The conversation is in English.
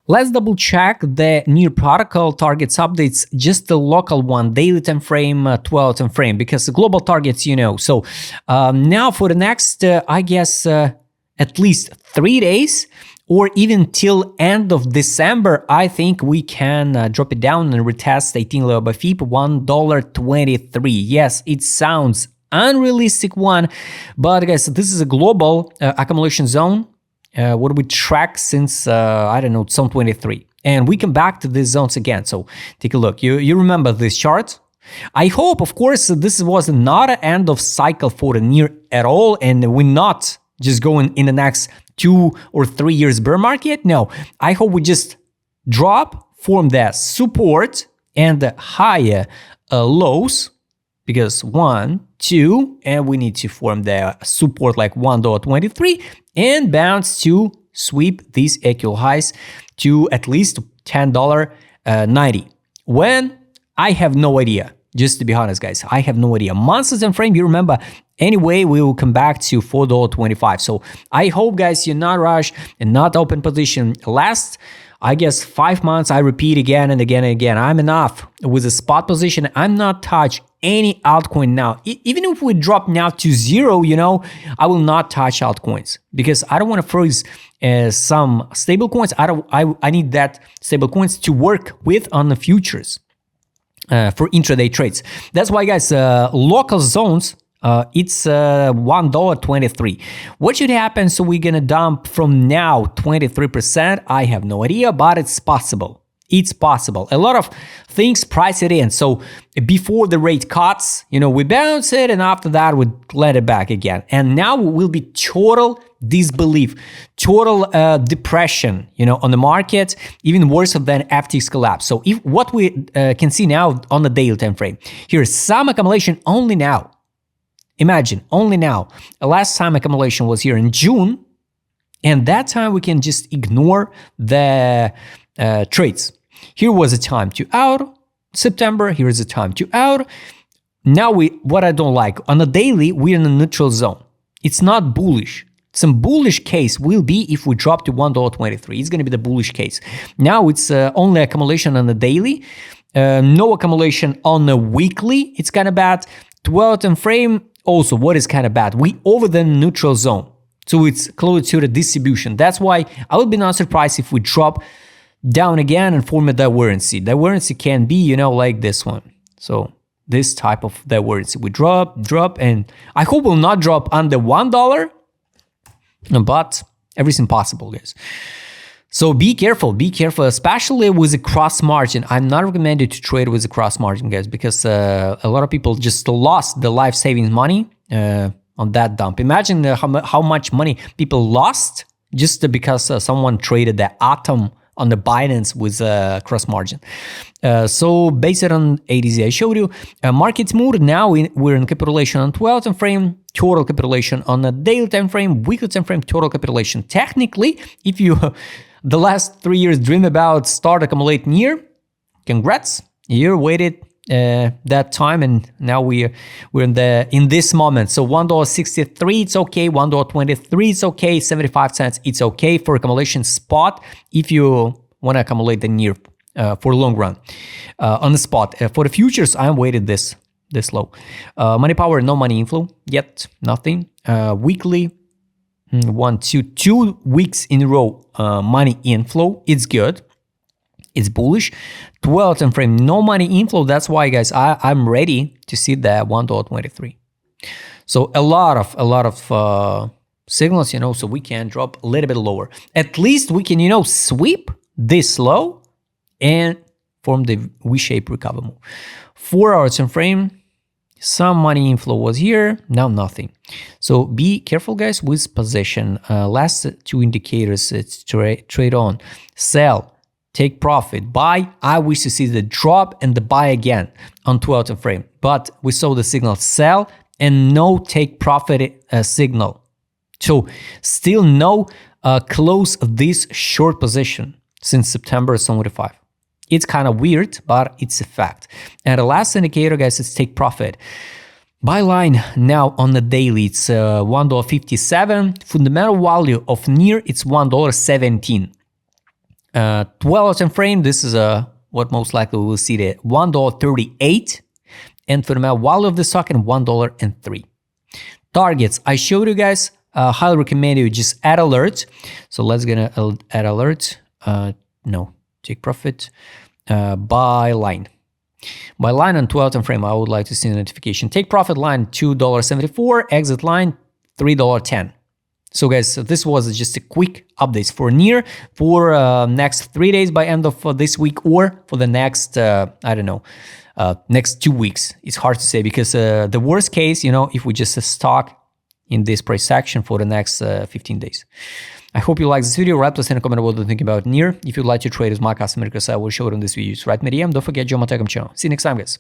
Let's double check the near protocol targets updates, just the local one, daily time frame, 12 time frame, because the global targets, So now for the next, I guess, at least 3 days, or even till end of December, I think we can drop it down and retest 18 level by FIP, $1.23. Yes, it sounds unrealistic one, but guys, this is a global accumulation zone. What we track since, I don't know, zone 23. And we come back to these zones again. So take a look. You remember this chart? I hope, of course, this was not an end of cycle for the near at all. And we're not just going in the next 2 or 3 years bear market. No, I hope we just drop, form the support and the higher lows. Because 1, 2, and we need to form the support like $1.23 and bounce to sweep these equal highs to at least $10.90. When? I have no idea. Just to be honest, guys, I have no idea. Months time frame, you remember, anyway, we will come back to $4.25. So I hope, guys, you're not rushed and not open position. Last, I guess, 5 months, I repeat again and again and again, I'm enough with a spot position. I'm not touch any altcoin now. Even if we drop now to 0, I will not touch altcoins because I don't want to freeze some stable coins. I need that stable coins to work with on the futures for intraday trades. That's why, guys, local zones, it's $1.23. What should happen? So we're gonna dump from now 23%. I have no idea, but it's possible. It's possible. A lot of things price it in. So before the rate cuts, we bounce it, and after that we let it back again. And now will be total disbelief, total depression, on the market, even worse than FTX collapse. So if what we can see now on the daily time frame, here's some accumulation only now. Imagine, only now. The last time accumulation was here in June, and that time we can just ignore the trades. Here was a time to out, September, here is a time to out. Now what I don't like, on the daily, we're in a neutral zone. It's not bullish. Some bullish case will be if we drop to $1.23. It's going to be the bullish case. Now it's only accumulation on the daily, no accumulation on the weekly. It's kind of bad. 12 time frame, also, what is kind of bad? We over the neutral zone. So it's close to the distribution. That's why I would be not surprised if we drop down again and form a divergency. Divergency can be, like this one. So this type of divergency. We drop, and I hope we'll not drop under $1, but everything possible, guys. So be careful, especially with a cross margin. I'm not recommended to trade with a cross margin, guys, because a lot of people just lost the life savings money on that dump. Imagine how much money people lost just because someone traded the atom on the Binance with a cross margin. So based on ADZ, I showed you markets moved. Now we're in capitulation on 12 time frame, total capitulation on a daily time frame, weekly time frame, total capitulation. Technically, if you the last 3 years dream about start accumulating year, congrats, you waited that time, and now we're in this moment. So $1.63, it's okay. $1.23, it's okay. 75 cents, it's okay for accumulation spot if you want to accumulate the near for long run on the spot. For the futures, I'm waited this low. Money power, no money inflow yet, nothing. Weekly, 2 weeks in a row, money inflow. It's good. It's bullish. 12 time frame, no money inflow. That's why, guys, I'm ready to see that $1.23. So a lot of signals, so we can drop a little bit lower. At least we can, sweep this low and form the V-shaped recovery move. 4 hour time frame, some money inflow was here, now nothing. So be careful, guys, with position. Last 2 indicators, it's trade on, sell, take profit, buy. I wish to see the drop and the buy again on 12 time frame, but we saw the signal sell and no take profit signal. So still no close this short position since September 25. It's kind of weird, but it's a fact. And the last indicator, guys, is take profit. Buy line now on the daily, it's $1.57. Fundamental value of near, it's $1.17. 12 time frame, this is what most likely we will see the $1.38. And for the value of the stock, and $1.03. Targets, I showed you guys. Highly recommend you just add alert. So let's gonna add alert. No, take profit. Buy line. Buy line on 12 time frame. I would like to see the notification. Take profit line $2.74. Exit line $3.10. So guys, this was just a quick updates for NIR for next 3 days by end of this week, or for the next I don't know, next 2 weeks. It's hard to say, because the worst case, if we just stock in this price action for the next 15 days. I hope you like this video. Write us in a comment what you think about NIR. If you'd like to trade with my customer, because I will show it in this video, write me a DM. Don't forget, join my Telegram channel. See you next time, guys.